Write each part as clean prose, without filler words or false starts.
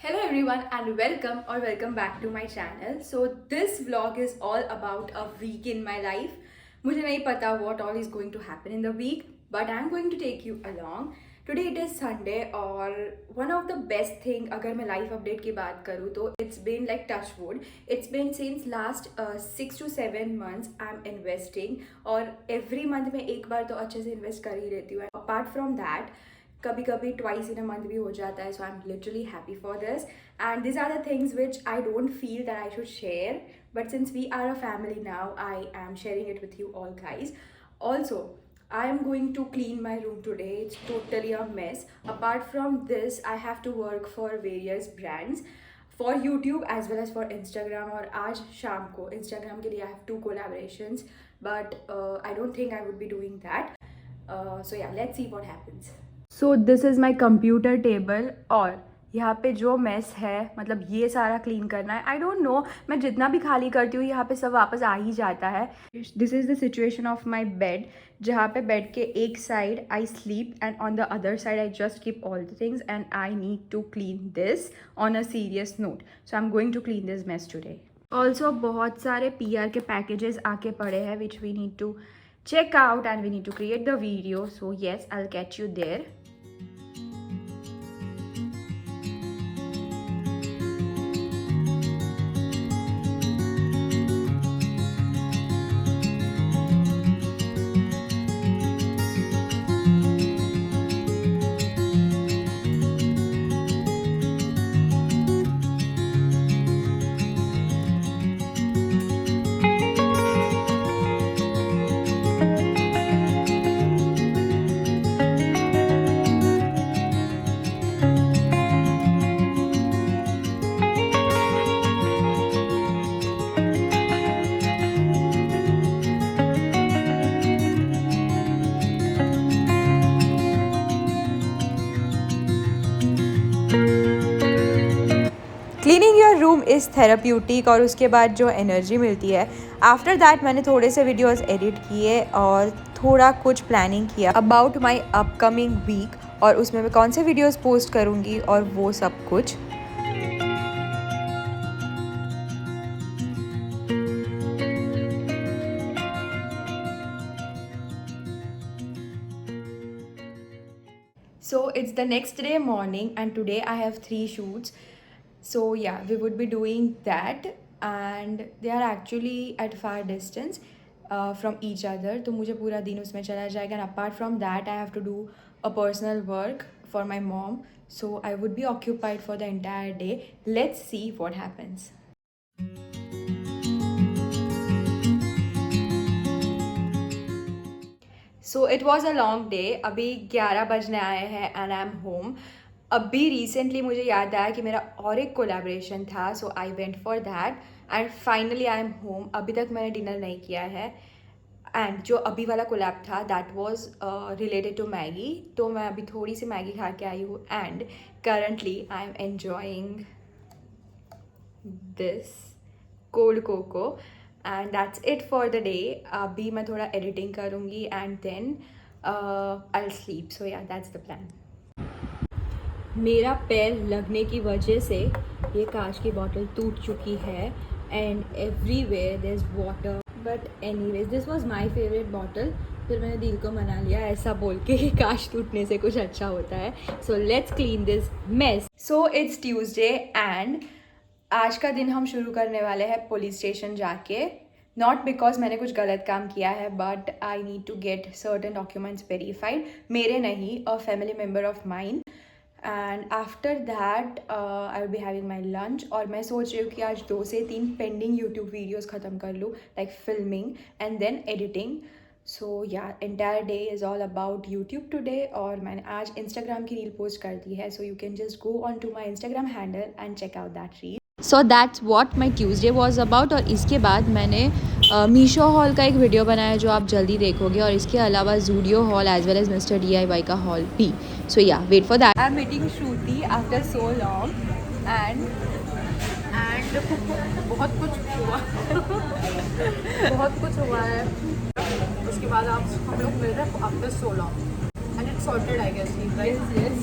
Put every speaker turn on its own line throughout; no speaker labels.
Hello everyone and welcome back to my channel. So this vlog is all about a week in my life. मुझे नहीं पता what all is going to happen in the week, but I'm going to take you along. Today it is Sunday और one of the best thing अगर मैं life update की बात करूँ तो it's been like touch wood. It's been since last 6 to 7 months I'm investing और every month में एक बार तो अच्छे से invest कर ही लेती हूँ. Apart from that कभी कभी ट्वाइस इन अ मंथ भी हो जाता है. So I am literally happy for this and this are the things which I don't feel that I should share, but since we are a family now I am sharing it with you all guys. Also I am going to clean my room today. It's totally a mess. Apart from this, I have to work for various brands for YouTube as well as for Instagram. और आज शाम को Instagram के लिए I have 2 collaborations, but I don't think I would be doing that. So yeah, let's see what happens. So this is my computer table और यहाँ पे जो मेस है मतलब ये सारा क्लीन करना है. आई डोंट नो, मैं जितना भी खाली करती हूँ यहाँ पे सब वापस आ ही जाता है. This is the situation of my bed, जहाँ पे बेड के एक side I sleep and on the other side I just keep all the things and I need to clean this on a serious note. So I am going to clean this mess today. Also बहुत सारे PR के packages आके पड़े हैं which we need to check out and we need to create the video. So yes, I'll catch you there. Cleaning your room is therapeutic और उसके बाद जो एनर्जी मिलती है आफ्टर दैट मैंने थोड़े से वीडियोस एडिट किए और थोड़ा कुछ प्लानिंग किया अबाउट माय अपकमिंग वीक और उसमें मैं कौन से वीडियोस पोस्ट करूँगी और वो सब कुछ. So it's the next day morning and today I have 3 shoots. So yeah, we would be doing that and they are actually at far distance from each other. तो मुझे पूरा दिन उसमें चला जाएगा and apart from that I have to do a personal work for my mom. So I would be occupied for the entire day. Let's see what happens. So it was a long day. अभी 11 बजने आए हैं and I am home. अभी recently मुझे याद आया कि मेरा और एक कोलैबोरेशन था, so I went for that and finally I am home. अभी तक मैंने डिनर नहीं किया है एंड जो अभी वाला कोलैब था that was related to Maggi. तो मैं अभी थोड़ी सी मैगी खा के आई हूँ and currently I am enjoying this cold cocoa and that's it for the day. अभी मैं थोड़ा एडिटिंग करूँगी and then I will sleep. So yeah that's the plan. मेरा पैर लगने की वजह से ये कांच की बॉटल टूट चुकी है and everywhere there is water. But anyways this was my favourite bottle. फिर मैंने दिल को मना लिया ऐसा बोल के कि कांच टूटने से कुछ अच्छा होता है. So let's clean this mess. So it's Tuesday and आज का दिन हम शुरू करने वाले हैं पुलिस स्टेशन जाके. नॉट बिकॉज मैंने कुछ गलत काम किया है but I need to get certain documents verified. मेरे नहीं, a family member of mine. And after that I will be having my lunch. और मैं सोच रही हूँ कि आज 2 से 3 पेंडिंग यूट्यूब वीडियोज़ ख़त्म कर लूँ, like filming and then editing. So yeah entire day is all about YouTube today. और मैंने आज इंस्टाग्राम की रील पोस्ट कर दी है, so you can just go on to my Instagram handle and check out that reel. So that's what my Tuesday was about. और इसके बाद मैंने मीशो हॉल का एक वीडियो बनाया जो आप जल्दी देखोगे और इसके अलावा Zudio haul as well as mister DIY का हॉल भी. So yeah wait for that. I am meeting Shruti after so long and बहुत कुछ हुआ बहुत कुछ हुआ है. उसके बाद आप हम लोग मिल रहे हैं after so long and it's sorted I guess. Right. Yes.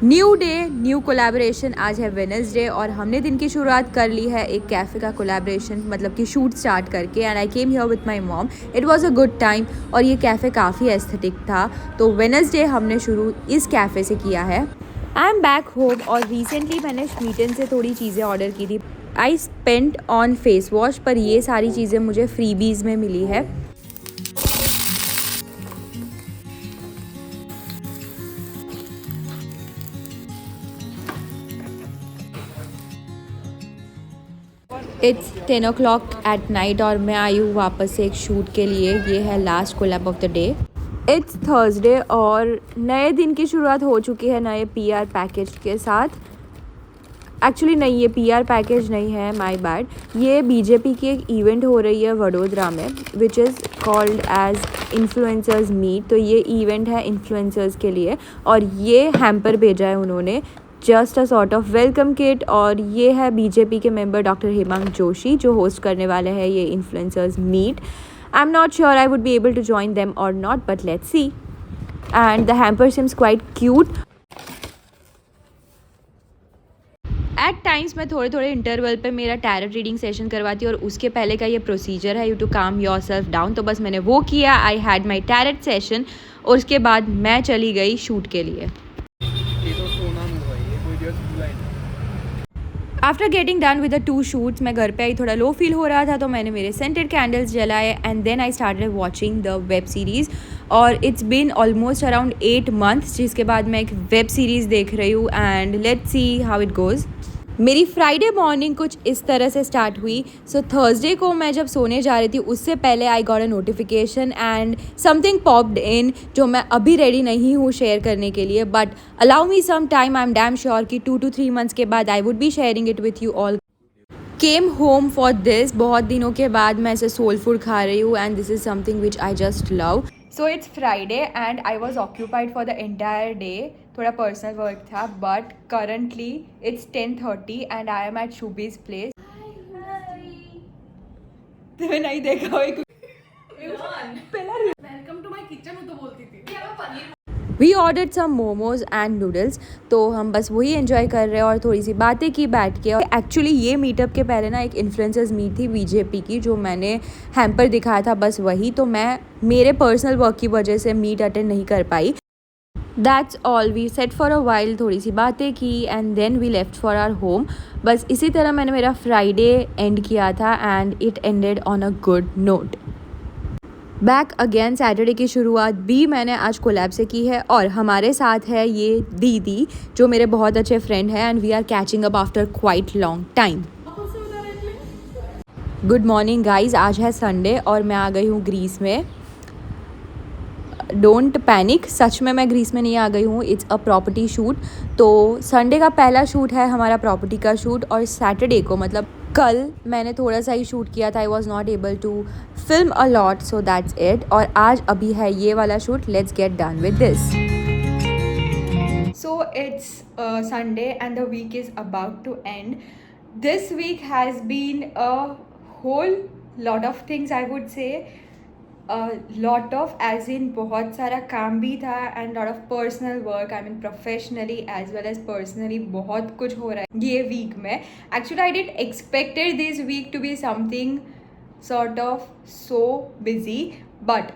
New day new collaboration. आज है वेडनेसडे और हमने दिन की शुरुआत कर ली है एक कैफ़े का कोलैबोरेशन, मतलब कि शूट स्टार्ट करके। And I came here with my mom. It was a good time और ये कैफ़े काफ़ी एस्थेटिक था। तो वेडनेसडे हमने शुरू इस कैफ़े से किया है। आई एम बैक होम और रिसेंटली मैंने श्मीटन से थोड़ी चीज़ें ऑर्डर की थी। I spent on face wash, पर ये सारी चीज़ें मुझे फ्रीबीज़ में मिली है। इट्स 10 o'clock एट नाइट और मैं आई हूँ वापस से एक शूट के लिए। ये है last collab of the day. It's Thursday और नए दिन की शुरुआत हो चुकी है नए पीआर पैकेज के साथ। एक्चुअली नहीं, ये पीआर पैकेज नहीं है, माय बैड। ये बीजेपी की एक इवेंट हो रही है वडोदरा में, which is called as influencers meet. तो ये इवेंट है इन्फ्लुएंसर्स के लिए और ये हैम्पर भेजा है उन्होंने, just a sort of welcome kit. और ये है बीजेपी के मेंबर डॉक्टर हेमंत जोशी जो होस्ट करने वाले हैं ये influencers meet. I am not sure I would be able to join them और not, but let's see. And the hamper seems quite cute. At times मैं थोड़े थोड़े इंटरवल पे मेरा टैरेट रीडिंग सेशन करवाती हूँ और उसके पहले का ये प्रोसीजर है, you to calm yourself down. तो बस मैंने वो किया। I had my tarot session और उसके बाद मैं चली गई शूट के लिए। After getting done with the 2 shoots मैं घर पे आई। थोड़ा लो फील हो रहा था तो मैंने मेरे सेंटेड कैंडल्स जलाए and then I started watching the web series. और it's been almost around 8 months जिसके बाद मैं एक वेब सीरीज़ देख रही हूँ and let's see how it goes. मेरी फ्राइडे मॉर्निंग कुछ इस तरह से स्टार्ट हुई। सो थर्सडे को मैं जब सोने जा रही थी उससे पहले I got a notification and something popped in जो मैं अभी रेडी नहीं हूँ शेयर करने के लिए, but allow me some time. I am damn sure कि 2 to 3 months के बाद I would be sharing it with you all. Came home for this. बहुत दिनों के बाद मैं ऐसे सोल फूड खा रही हूँ and this is something which I just love. So it's Friday and I was occupied for the entire day. थोड़ा पर्सनल वर्क था, but currently it's 10:30 and I am at Shubi's place. तुम्हें नहीं देखा हो
welcome to my kitchen वो तो बोलती थी।
We ordered some momos and noodles. तो हम बस वही एंजॉय कर रहे हैं और थोड़ी सी बातें की बैठ के। और एक्चुअली ये मीटअप के पहले ना एक इन्फ्लुएंसर्स मीट थी बीजेपी की जो मैंने हैम्पर दिखाया था, बस वही। तो मैं मेरे पर्सनल वर्क की वजह से मीट अटेंड नहीं कर पाई। That's all. We set for a while, थोड़ी सी बातें की and then we left for our home. बस इसी तरह मैंने मेरा फ्राइडे एंड किया था and it ended on a good note. Back again. Saturday की शुरुआत भी मैंने आज कोलैब से की है और हमारे साथ है ये दीदी जो मेरे बहुत अच्छे फ्रेंड हैं and we are catching up after quite long time. Good morning guys. आज है संडे और मैं आ गई हूँ ग्रीस में। डोंट पैनिक, सच में मैं ग्रीस में नहीं आ गई हूँ। It's a property shoot. तो संडे का पहला शूट है हमारा प्रॉपर्टी का शूट और सैटरडे को मतलब कल मैंने थोड़ा सा ही शूट किया था। I was not able to film a lot, so that's it. और आज अभी है ये वाला shoot. Let's get done with this. So it's Sunday and the week is about to end. This week has been a whole lot of things I would say. Lot of as in बहुत सारा काम भी था and lot of personal work. I mean professionally as well as personally बहुत कुछ हो रहा है ये वीक में। Actually I did expected this week to be something sort of so busy, but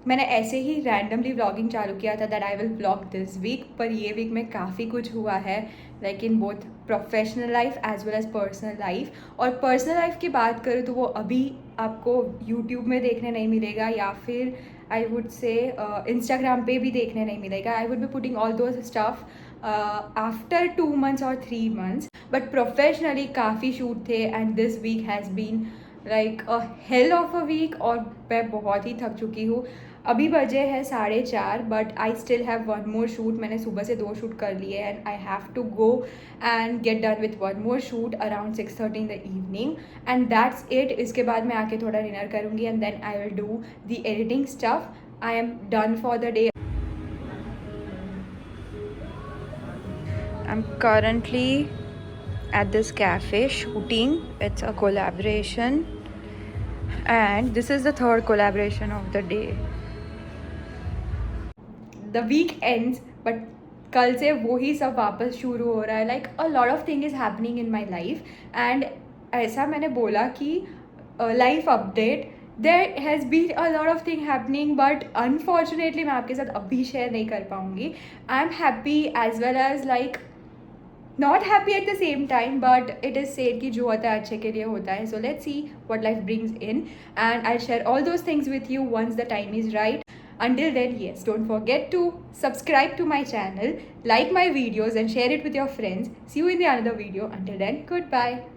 मैंने ऐसे ही रैंडमली व्लॉगिंग चालू किया था that I will vlog this week. पर ये वीक में काफ़ी कुछ हुआ है, like in both professional life as well as personal life. और पर्सनल लाइफ की बात करूँ तो वो अभी आपको यूट्यूब में देखने नहीं मिलेगा या फिर आई वुड से इंस्टाग्राम पे भी देखने नहीं मिलेगा। I would be putting all those stuff after 2 months और 3 months। बट प्रोफेशनली काफ़ी शूट थे and this week has been like a hell of a week और मैं बहुत ही थक चुकी हूँ। अभी बजे है 4:30 but I still have 1 more shoot. मैंने सुबह से 2 शूट कर लिए and I have to go and get done with 1 more shoot around 6:30 in the evening and that's it. इसके बाद मैं आके थोड़ा डिनर करूँगी and then I will do the editing stuff. I am done for the day. I am currently at this cafe shooting. It's a collaboration and this is the third collaboration of the day. The week ends but कल से वही सब वापस शुरू हो रहा है. Like a lot of thing is happening in my life. And ऐसा मैंने बोला कि life update, there has been a lot of thing happening, but unfortunately मैं आपके साथ अभी शेयर नहीं कर पाऊँगी. I am happy as well as like not happy at the same time, but it is said कि जो होता है अच्छे के लिए होता है. So let's see what life brings in, and I'll share all those things with you once the time is right. Until then, yes, don't forget to subscribe to my channel, like my videos and share it with your friends. See you in the another video. Until then, goodbye.